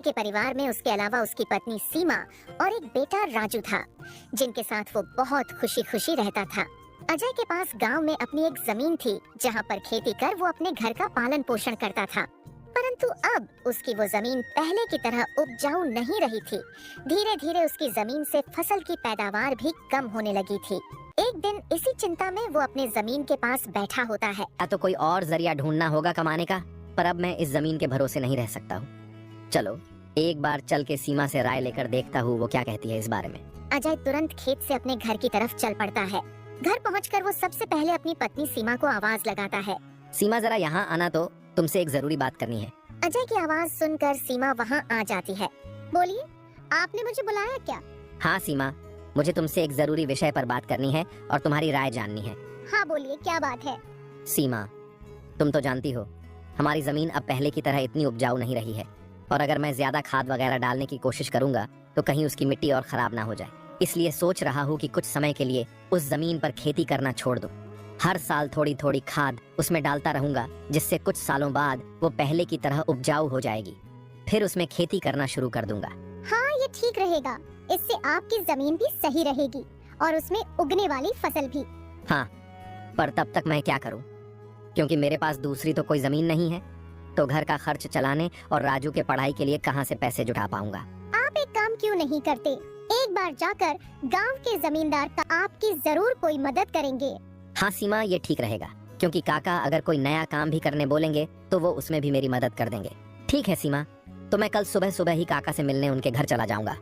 के परिवार में उसके अलावा उसकी पत्नी सीमा और एक बेटा राजू था, जिनके साथ वो बहुत खुशी खुशी रहता था। अजय के पास गांव में अपनी एक जमीन थी, जहां पर खेती कर वो अपने घर का पालन पोषण करता था। परंतु अब उसकी वो जमीन पहले की तरह उपजाऊ नहीं रही थी। धीरे धीरे उसकी जमीन से फसल की पैदावार भी कम होने लगी थी। एक दिन इसी चिंता में वो अपने जमीन के पास बैठा होता है। तो कोई और जरिया ढूंढना होगा कमाने का, पर अब मैं इस जमीन के भरोसे नहीं रह सकता हूँ। चलो एक बार चल के सीमा से राय लेकर देखता हूँ वो क्या कहती है इस बारे में। अजय तुरंत खेत से अपने घर की तरफ चल पड़ता है। घर पहुंचकर वो सबसे पहले अपनी पत्नी सीमा को आवाज लगाता है। सीमा जरा यहाँ आना, तो तुमसे एक जरूरी बात करनी है। अजय की आवाज सुनकर सीमा वहाँ आ जाती है। बोलिए, आपने मुझे बुलाया क्या? हाँ सीमा, मुझे तुमसे एक जरूरी विषय पर बात करनी है और तुम्हारी राय जाननी है। हाँ बोलिए, क्या बात है? सीमा, तुम तो जानती हो हमारी जमीन अब पहले की तरह इतनी उपजाऊ नहीं रही है, और अगर मैं ज्यादा खाद वगैरह डालने की कोशिश करूंगा तो कहीं उसकी मिट्टी और खराब ना हो जाए। इसलिए सोच रहा हूँ कि कुछ समय के लिए उस जमीन पर खेती करना छोड़ दूं। हर साल थोड़ी थोड़ी खाद उसमें डालता रहूंगा, जिससे कुछ सालों बाद वो पहले की तरह उपजाऊ हो जाएगी। फिर उसमें खेती करना शुरू कर दूंगा। हाँ, ये ठीक रहेगा। इससे आपकी जमीन भी सही रहेगी और उसमें उगने वाली फसल भी। हाँ, पर तब तक मैं क्या करूं? क्योंकि मेरे पास दूसरी तो कोई जमीन नहीं है, तो घर का खर्च चलाने और राजू के पढ़ाई के लिए कहाँ से पैसे जुटा पाऊंगा। आप एक काम क्यों नहीं करते? एक बार जाकर गांव के जमींदार का आपकी जरूर कोई मदद करेंगे। हाँ सीमा, ये ठीक रहेगा, क्योंकि काका अगर कोई नया काम भी करने बोलेंगे तो वो उसमें भी मेरी मदद कर देंगे। ठीक है सीमा, तो मैं कल सुबह सुबह ही काका से मिलने उनके घर चला जाऊंगा।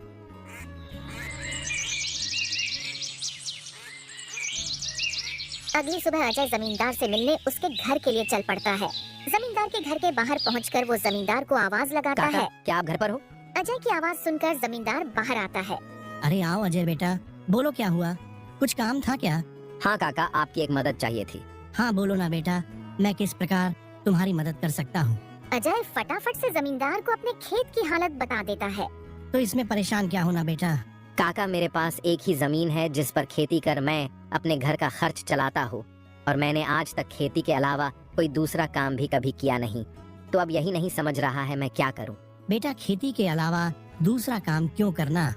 अगली सुबह अजय जमींदार से मिलने उसके घर के लिए चल पड़ता है। जमींदार के घर के बाहर पहुंचकर वो जमींदार को आवाज लगाता काका, है। क्या आप घर पर हो? अजय की आवाज सुनकर जमींदार बाहर आता है। अरे आओ अजय बेटा, बोलो क्या हुआ? कुछ काम था क्या? हाँ काका, आपकी एक मदद चाहिए थी। हाँ बोलो ना बेटा, मैं किस प्रकार तुम्हारी मदद कर सकता हूँ? अजय फटाफट से जमींदार को अपने खेत की हालत बता देता है। तो इसमें परेशान क्या होना बेटा। काका, मेरे पास एक ही जमीन है जिस पर खेती कर मैं अपने घर का खर्च चलाता हूँ, और मैंने आज तक खेती के अलावा कोई दूसरा काम भी कभी किया नहीं। तो अब यही नहीं समझ रहा है मैं क्या करूँ। बेटा खेती के अलावा दूसरा काम क्यों करना?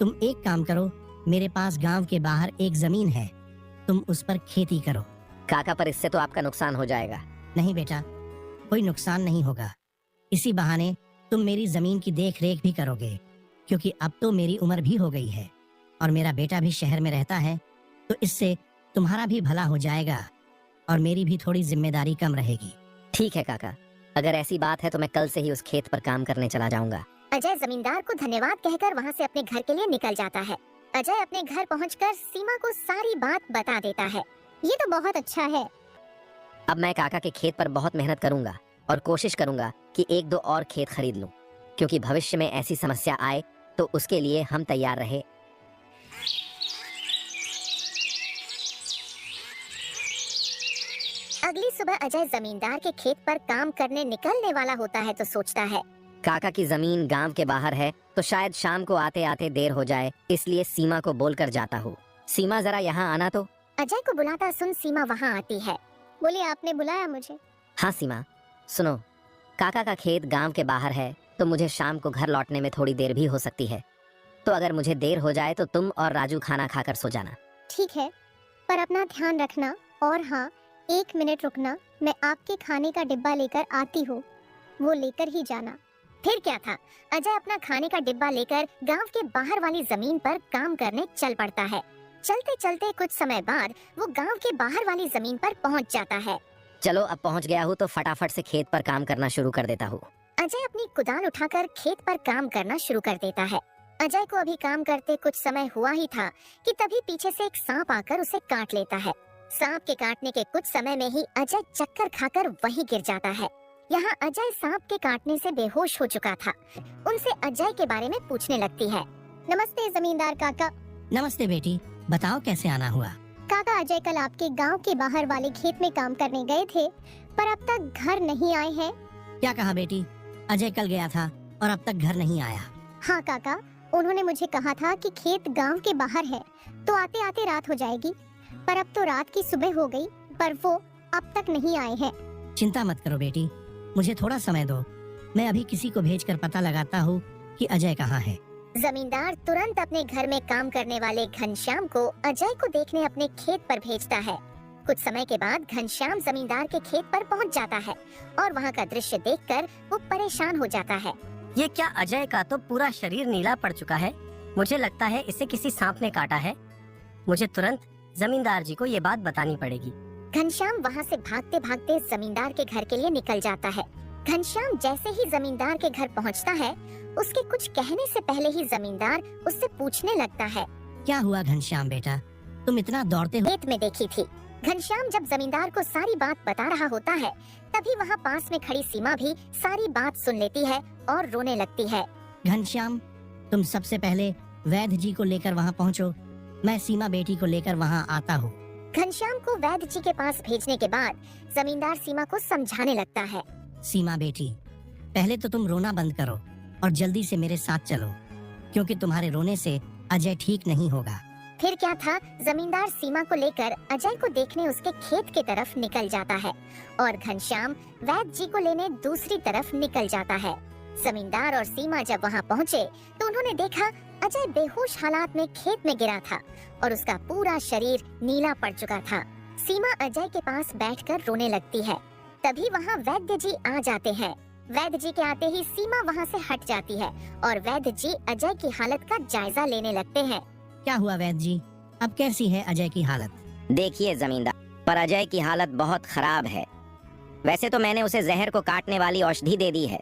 तुम एक काम करो, मेरे पास गांव के बाहर एक जमीन है, तुम उस पर खेती करो। काका, पर इससे तो आपका नुकसान हो जाएगा। नहीं बेटा, कोई नुकसान नहीं होगा। इसी बहाने तुम मेरी जमीन की देख रेख भी करोगे, क्योंकि अब तो मेरी उम्र भी हो गई है और मेरा बेटा भी शहर में रहता है, तो इससे तुम्हारा भी भला हो जाएगा और मेरी भी थोड़ी जिम्मेदारी कम रहेगी। ठीक है काका, अगर ऐसी बात है तो मैं कल से ही उस खेत पर काम करने चला जाऊंगा। अजय जमींदार को धन्यवाद कहकर वहाँ से अपने घर के लिए निकल जाता है। अजय अपने घर पहुंचकर सीमा को सारी बात बता देता है। ये तो बहुत अच्छा है। अब मैं काका के खेत पर बहुत मेहनत करूंगा और कोशिश करूंगा कि एक दो और खेत खरीद लूं, क्योंकि भविष्य में ऐसी समस्या आए तो उसके लिए हम तैयार रहे। अगली सुबह अजय जमींदार के खेत पर काम करने निकलने वाला होता है तो सोचता है, काका की जमीन गांव के बाहर है, तो शायद शाम को आते आते देर हो जाए, इसलिए सीमा को बोलकर जाता हूँ। सीमा, जरा यहाँ आना तो। अजय को बुलाता सुन सीमा वहाँ आती है। बोले, आपने बुलाया मुझे? हाँ सीमा, सुनो, काका का खेत गांव के बाहर है, तो मुझे शाम को घर लौटने में थोड़ी देर भी हो सकती है। तो अगर मुझे देर हो जाए तो तुम और राजू खाना खाकर सो जाना। ठीक है, पर अपना ध्यान रखना। और हाँ, 1 मिनट रुकना, मैं आपके खाने का डिब्बा लेकर आती हूँ, वो लेकर ही जाना। फिर क्या था, अजय अपना खाने का डिब्बा लेकर गांव के बाहर वाली जमीन पर काम करने चल पड़ता है। चलते चलते कुछ समय बाद वो गांव के बाहर वाली जमीन पर पहुंच जाता है। चलो, अब पहुंच गया हूँ तो फटाफट से खेत पर काम करना शुरू कर देता हूँ। अजय अपनी कुदाल उठाकर खेत पर काम करना शुरू कर देता है। अजय को अभी काम करते कुछ समय हुआ ही था कि तभी पीछे से एक सांप आकर उसे काट लेता है। सांप के काटने के कुछ समय में ही अजय चक्कर खाकर वहीं गिर जाता है। यहाँ अजय सांप के काटने से बेहोश हो चुका था। उनसे अजय के बारे में पूछने लगती है। नमस्ते जमींदार काका। नमस्ते बेटी, बताओ कैसे आना हुआ? काका, अजय कल आपके गांव के बाहर वाले खेत में काम करने गए थे, पर अब तक घर नहीं आए हैं। क्या कहा बेटी? अजय कल गया था और अब तक घर नहीं आया? हाँ काका, उन्होंने मुझे कहा था कि खेत गांव के बाहर है, तो आते आते रात हो जाएगी, पर अब तो रात की सुबह हो गई, पर वो अब तक नहीं आए हैं। चिंता मत करो बेटी, मुझे थोड़ा समय दो, मैं अभी किसी को भेजकर पता लगाता हूँ कि अजय कहाँ है। जमींदार तुरंत अपने घर में काम करने वाले घनश्याम को अजय को देखने अपने खेत पर भेजता है। कुछ समय के बाद घनश्याम जमींदार के खेत पर पहुंच जाता है और वहां का दृश्य देखकर वो परेशान हो जाता है। ये क्या, अजय का तो पूरा शरीर नीला पड़ चुका है। मुझे लगता है इसे किसी सांप ने काटा है। मुझे तुरंत जमींदार जी को ये बात बतानी पड़ेगी। घनश्याम वहां से भागते भागते जमींदार के घर के लिए निकल जाता है। घनश्याम जैसे ही जमींदार के घर पहुंचता है, उसके कुछ कहने से पहले ही जमींदार उससे पूछने लगता है, क्या हुआ घनश्याम बेटा, तुम इतना दौड़ते हो? खेत में देखी थी। घनश्याम जब जमींदार को सारी बात बता रहा होता है, तभी वहाँ पास में खड़ी सीमा भी सारी बात सुन लेती है और रोने लगती है। घनश्याम, तुम सबसे पहले वैद्य जी को लेकर वहाँ पहुँचो, मैं सीमा बेटी को लेकर वहाँ आता हूँ। घनश्याम को वैद्य जी के पास भेजने के बाद जमींदार सीमा को समझाने लगता है। सीमा बेटी, पहले तो तुम रोना बंद करो और जल्दी से मेरे साथ चलो, क्योंकि तुम्हारे रोने से अजय ठीक नहीं होगा। फिर क्या था, जमींदार सीमा को लेकर अजय को देखने उसके खेत की तरफ निकल जाता है और घनश्याम वैद्य जी को लेने दूसरी तरफ निकल जाता है। जमींदार और सीमा जब वहाँ पहुँचे तो उन्होंने देखा अजय बेहोश हालात में खेत में गिरा था और उसका पूरा शरीर नीला पड़ चुका था। सीमा अजय के पास बैठकर रोने लगती है। तभी वहाँ वैद्य जी आ जाते हैं। वैद्य जी के आते ही सीमा वहाँ से हट जाती है और वैद्य जी अजय की हालत का जायजा लेने लगते हैं। क्या हुआ वैद्य जी, अब कैसी है अजय की हालत? देखिए जमींदार, पर अजय की हालत बहुत खराब है। वैसे तो मैंने उसे जहर को काटने वाली औषधि दे दी है,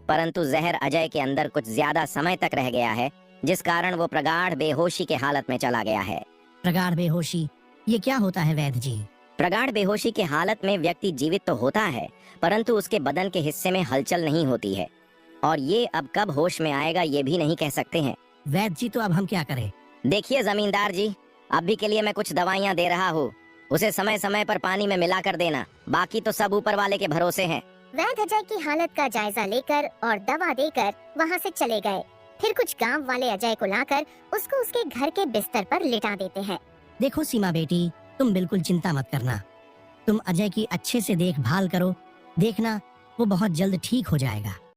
परंतु जहर अजय के अंदर कुछ ज्यादा समय तक रह गया है, जिस कारण वो प्रगाढ़ बेहोशी के हालत में चला गया है। प्रगाढ़ बेहोशी, ये क्या होता है वैद्य जी? प्रगाढ़ बेहोशी की हालत में व्यक्ति जीवित तो होता है, परंतु उसके बदन के हिस्से में हलचल नहीं होती है, और ये अब कब होश में आएगा ये भी नहीं कह सकते हैं। वैद्य जी, तो अब हम क्या करें? देखिए जमींदार जी, अभी के लिए मैं कुछ दवाइयाँ दे रहा हूँ, उसे समय समय पर पानी में मिला कर देना, बाकी तो सब ऊपर वाले के भरोसे हैं। वैद्य अजय की हालत का जायजा लेकर और दवा देकर वहाँ से चले गए। फिर कुछ गांव वाले अजय को लाकर उसको उसके घर के बिस्तर पर लिटा देते हैं। देखो सीमा बेटी, तुम बिल्कुल चिंता मत करना, तुम अजय की अच्छे से देखभाल करो, देखना वो बहुत जल्द ठीक हो जाएगा।